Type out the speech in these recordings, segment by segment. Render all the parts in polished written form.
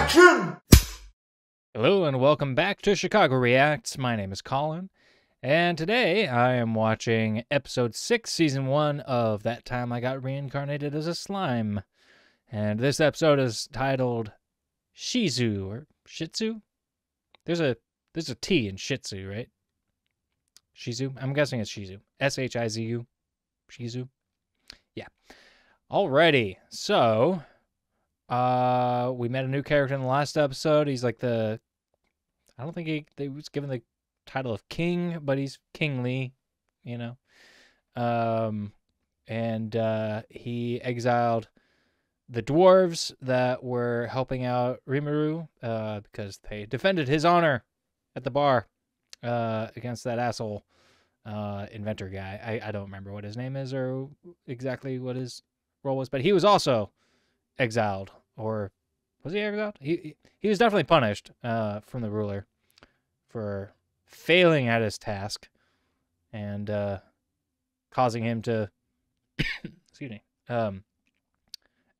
Action! Hello and welcome back to Chicago Reacts. My name is Colin, and today I am watching episode 6, season 1 of That Time I Got Reincarnated as a Slime. And this episode is titled Shizu, or Shitsu? There's a T in Shitsu, right? Shizu? I'm guessing it's Shizu. S-H-I-Z-U. Shizu? Yeah. Alrighty, so we met a new character in the last episode. He's like I don't think he was given the title of king, but he's kingly, you know. And he exiled the dwarves that were helping out Rimuru because they defended his honor at the bar against that asshole inventor guy. I don't remember what his name is or exactly what his role was, but he was also exiled, or was he exiled? He was definitely punished from the ruler for failing at his task and causing him to excuse me,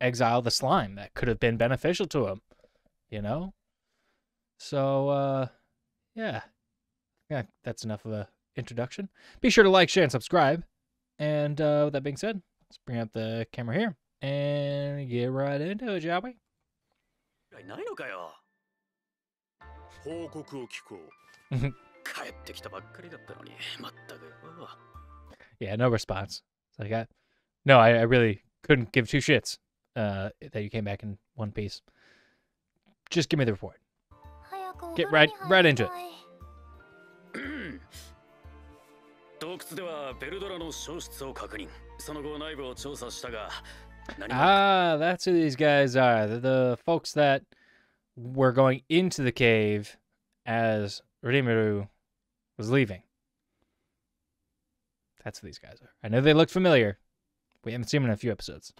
exile the slime that could have been beneficial to him, you know? So yeah, that's enough of a introduction. Be sure to like, share, and subscribe. And with that being said, let's bring up the camera here and get right into it, shall we? Yeah, no response. It's like I really couldn't give two shits that you came back in one piece. Just give me the report. Get right into it. Ah, that's who these guys are. They're the folks that were going into the cave as Rimuru was leaving. That's who these guys are. I know they look familiar. We haven't seen them in a few episodes.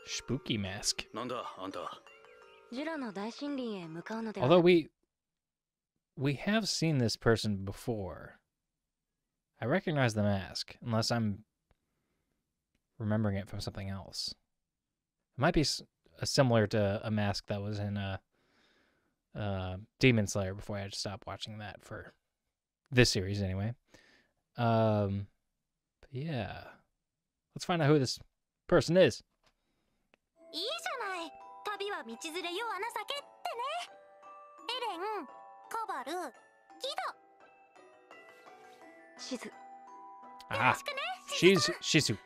Spooky mask. Although we have seen this person before. I recognize the mask, unless I'm remembering it from something else. It might be similar to a mask that was in Demon Slayer before I had to stop watching that for this series anyway. But yeah. Let's find out who this person is. Ah, she's Shizu.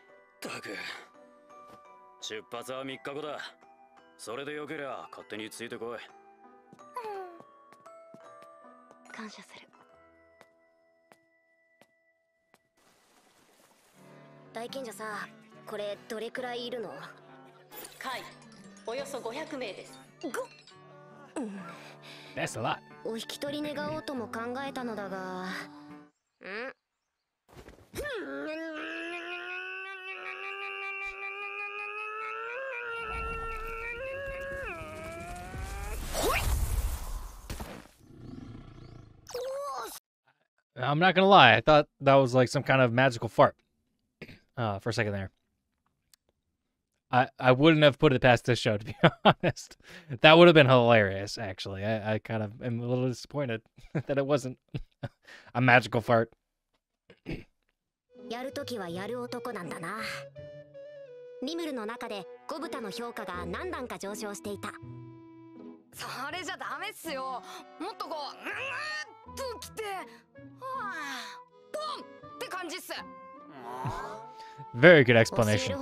That's a lot. I'm not gonna lie, I thought that was like some kind of magical fart for a second there. I wouldn't have put it past this show, to be honest. That would have been hilarious, actually. I kind of am a little disappointed that it wasn't a magical fart. Very good explanation.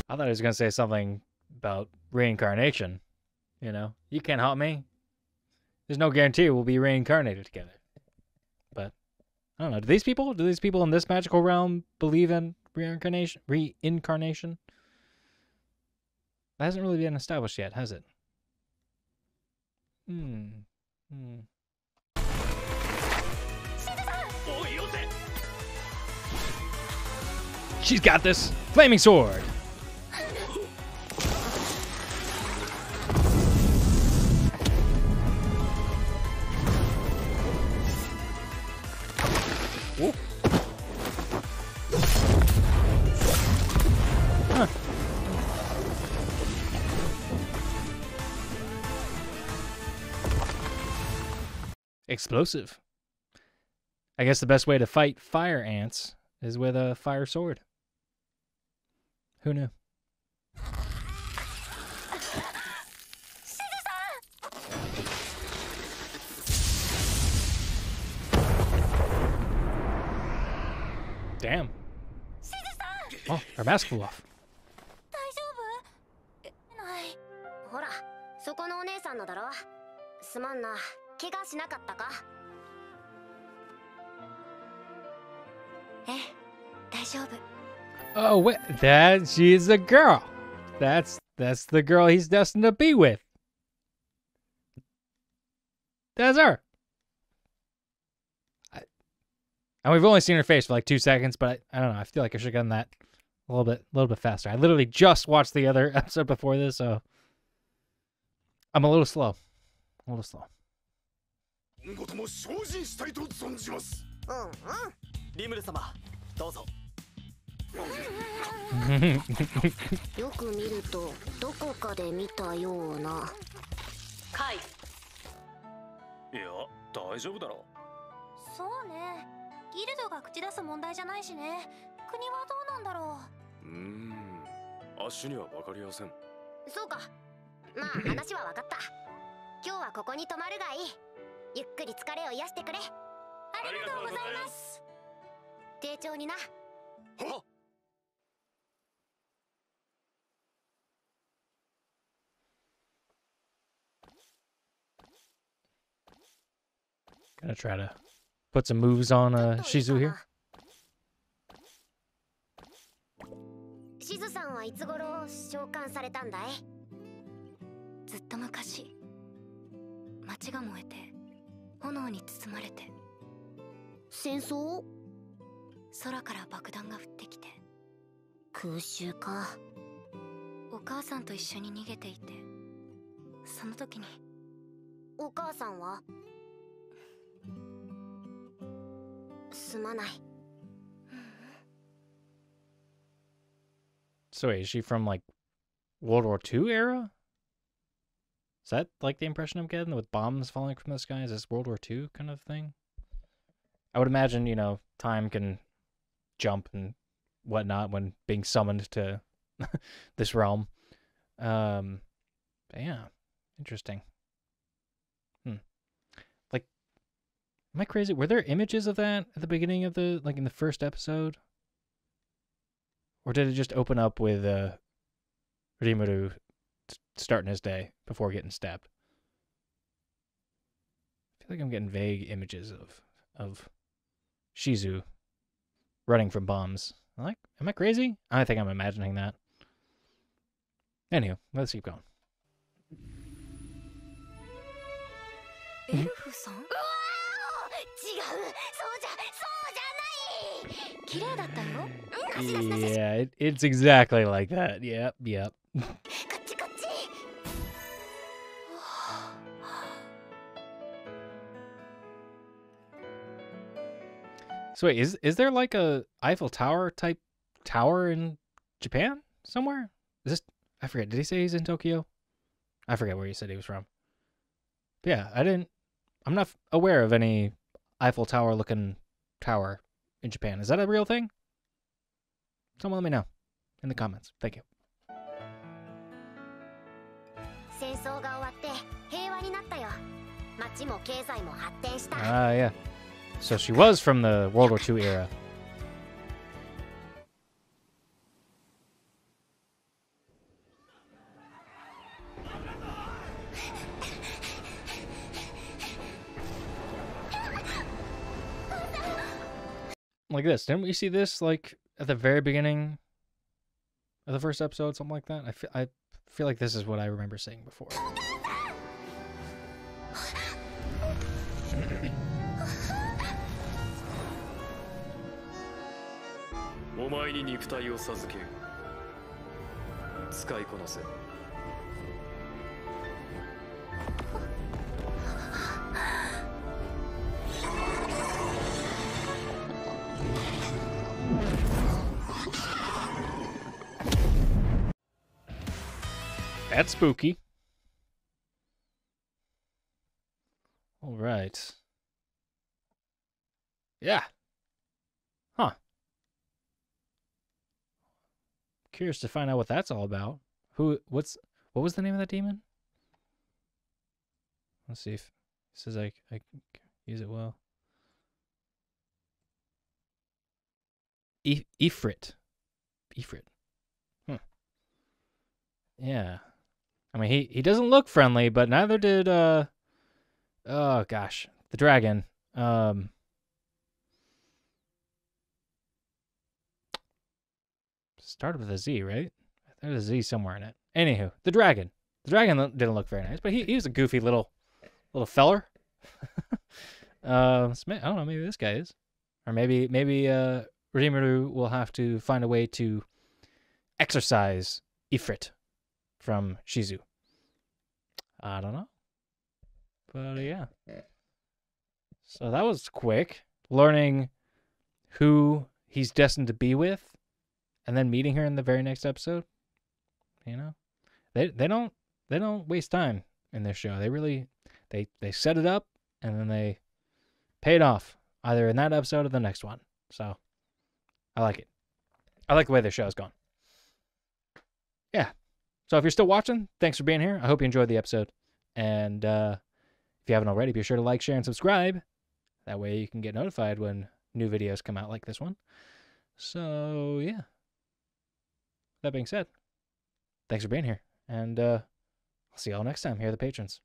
I thought he was going to say something about reincarnation. You know, you can't help me. There's no guarantee we'll be reincarnated together. But I don't know. Do these people in this magical realm believe in reincarnation? Reincarnation? That hasn't really been established yet, has it? She's got this. Flaming sword. Whoa. Huh. Explosive. I guess the best way to fight fire ants is with a fire sword. Who knew? Damn. Oh, her mask flew off. ほら、そこのお姉さんのだろ。すまんな、怪我しなかったか。ええ、大丈夫。Oh, wait, she's a girl. That's the girl he's destined to be with. That's her. And we've only seen her face for like 2 seconds, but I don't know. I feel like I should have done that a little bit faster. I literally just watched the other episode before this, so I'm a little slow. A little slow. リムル様、どうぞ。よく見るとどこかで見たような。カイ。いや、大丈夫だろう。そうね。ギルドが口出す問題じゃないしね。国はどうなんだろう。足には分かりやせん。そうか。まあ話は分かった。今日はここに泊まるがいい。ゆっくり疲れを癒してくれ。ありがとうございます。丁重にな。はっ。Gonna try to put some moves on Shizu here. しずさんはいつ頃召喚されたんだい？ずっと昔、町が燃えて炎に包まれて。戦争？空から爆弾が降ってきて。空襲か。お母さんと一緒に逃げていて、その時に。お母さんは？すまない。So wait, is she from like World War II era? Is that like the impression I'm getting with bombs falling from the sky? Is this World War II kind of thing? I would imagine, you know, time can jump and whatnot when being summoned to this realm. But yeah, interesting. Like, am I crazy? Were there images of that at the beginning of the, like in the first episode? Or did it just open up with Rimuru starting his day before getting stabbed? I feel like I'm getting vague images of Shizu running from bombs. Like, am I crazy? I think I'm imagining that. Anywho, let's keep going. エルフさん？うわー！違う、そうじゃない。綺麗だったよ。Yeah, it's exactly like that. Yep, yep. こっちこっち。So wait, is there like a Eiffel Tower type tower in Japan somewhere? Is this, I forget, did he say he's in Tokyo? I forget where he said he was from. But yeah, I'm not aware of any Eiffel Tower looking tower in Japan. Is that a real thing? Someone let me know in the comments. Thank you. 戦争が終わって平和になったよ。町も経済も発展した。Ah, yeah. So she was from the World War II era. like this. Didn't we see this like at the very beginning of the first episode, something like that? I feel like this is what I remember seeing before. お前に肉体を授ける。使いこなせ。That's spooky. All right. Yeah. Huh. Curious to find out what that's all about. What was the name of that demon? Let's see if it says I can use it well. Ifrit. Yeah. I mean, he doesn't look friendly, but neither did oh gosh, the dragon. Started with a Z, right? There's a Z somewhere in it. Anywho, the dragon. The dragon didn't look very nice, but he was a goofy little feller. I don't know, maybe this guy is. Or maybe Rimuru will have to find a way to exorcise Ifrit from Shizu. I don't know. But yeah. So that was quick. Learning who he's destined to be with and then meeting her in the very next episode. You know? They don't waste time in this show. They really they set it up and then they pay it off either in that episode or the next one. So I like it. I like the way the show's gone. Yeah. So if you're still watching, thanks for being here. I hope you enjoyed the episode. And if you haven't already, be sure to like, share, and subscribe. That way you can get notified when new videos come out like this one. So, yeah. That being said, thanks for being here. And I'll see you all next time. Here are the patrons.